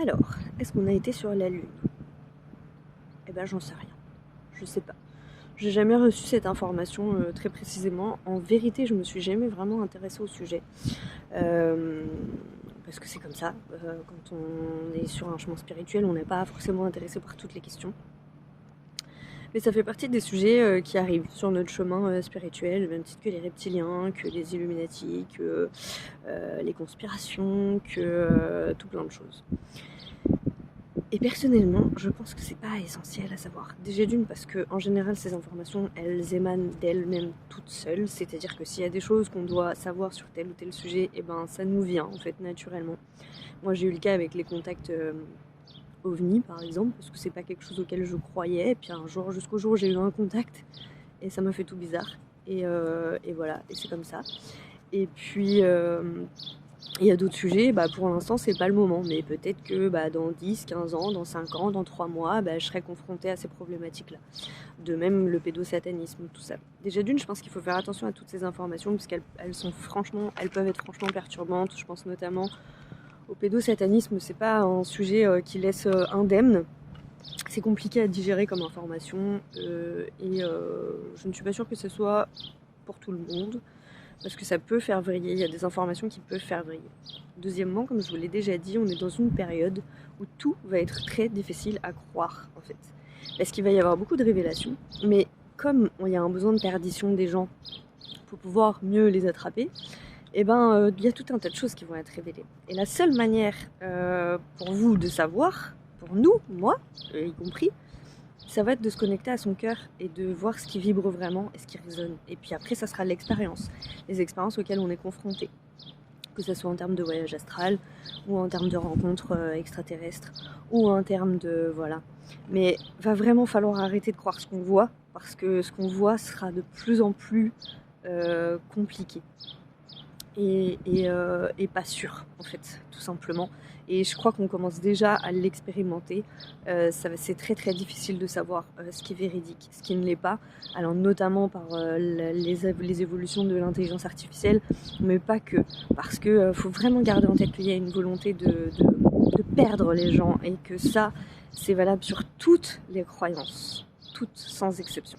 Alors, est-ce qu'on a été sur la Lune? Eh ben j'en sais rien, je sais pas. J'ai jamais reçu cette information très précisément. En vérité, je me suis jamais vraiment intéressée au sujet. Parce que c'est comme ça, quand on est sur un chemin spirituel, on n'est pas forcément intéressé par toutes les questions. Mais ça fait partie des sujets qui arrivent sur notre chemin spirituel, même titre que les reptiliens, que les Illuminati, que les conspirations, que tout plein de choses. Et personnellement, je pense que c'est pas essentiel à savoir. Déjà d'une parce que en général ces informations elles émanent d'elles-mêmes toutes seules, c'est-à-dire que s'il y a des choses qu'on doit savoir sur tel ou tel sujet, et ben ça nous vient en fait naturellement. Moi j'ai eu le cas avec les contacts ovnis par exemple, parce que c'est pas quelque chose auquel je croyais, et puis un jour, jusqu'au jour où j'ai eu un contact, et ça m'a fait tout bizarre. Et voilà, et c'est comme ça. Et puis il y a d'autres sujets, pour l'instant c'est pas le moment, mais peut-être que dans 10, 15 ans, dans 5 ans, dans 3 mois, je serai confrontée à ces problématiques-là. De même le pédosatanisme, tout ça. Déjà d'une, je pense qu'il faut faire attention à toutes ces informations, parce qu'elles peuvent être franchement perturbantes. Je pense notamment au pédosatanisme, c'est pas un sujet qui laisse indemne. C'est compliqué à digérer comme information, et je ne suis pas sûre que ce soit pour tout le monde. Parce que ça peut faire vriller, il y a des informations qui peuvent faire vriller. Deuxièmement, comme je vous l'ai déjà dit, on est dans une période où tout va être très difficile à croire, en fait. Parce qu'il va y avoir beaucoup de révélations, mais comme il y a un besoin de perdition des gens pour pouvoir mieux les attraper, il y a tout un tas de choses qui vont être révélées. Et la seule manière pour vous de savoir, pour nous, moi, y compris, ça va être de se connecter à son cœur et de voir ce qui vibre vraiment et ce qui résonne. Et puis après, ça sera l'expérience, les expériences auxquelles on est confronté. Que ce soit en termes de voyage astral, ou en termes de rencontres extraterrestres, ou en termes de... voilà. Mais va vraiment falloir arrêter de croire ce qu'on voit, parce que ce qu'on voit sera de plus en plus compliqué. Et pas sûr, en fait, tout simplement. Et je crois qu'on commence déjà à l'expérimenter. C'est très très difficile de savoir ce qui est véridique, ce qui ne l'est pas. Alors notamment par les évolutions de l'intelligence artificielle, mais pas que. Parce que faut vraiment garder en tête qu'il y a une volonté de perdre les gens, et que ça, c'est valable sur toutes les croyances, toutes sans exception.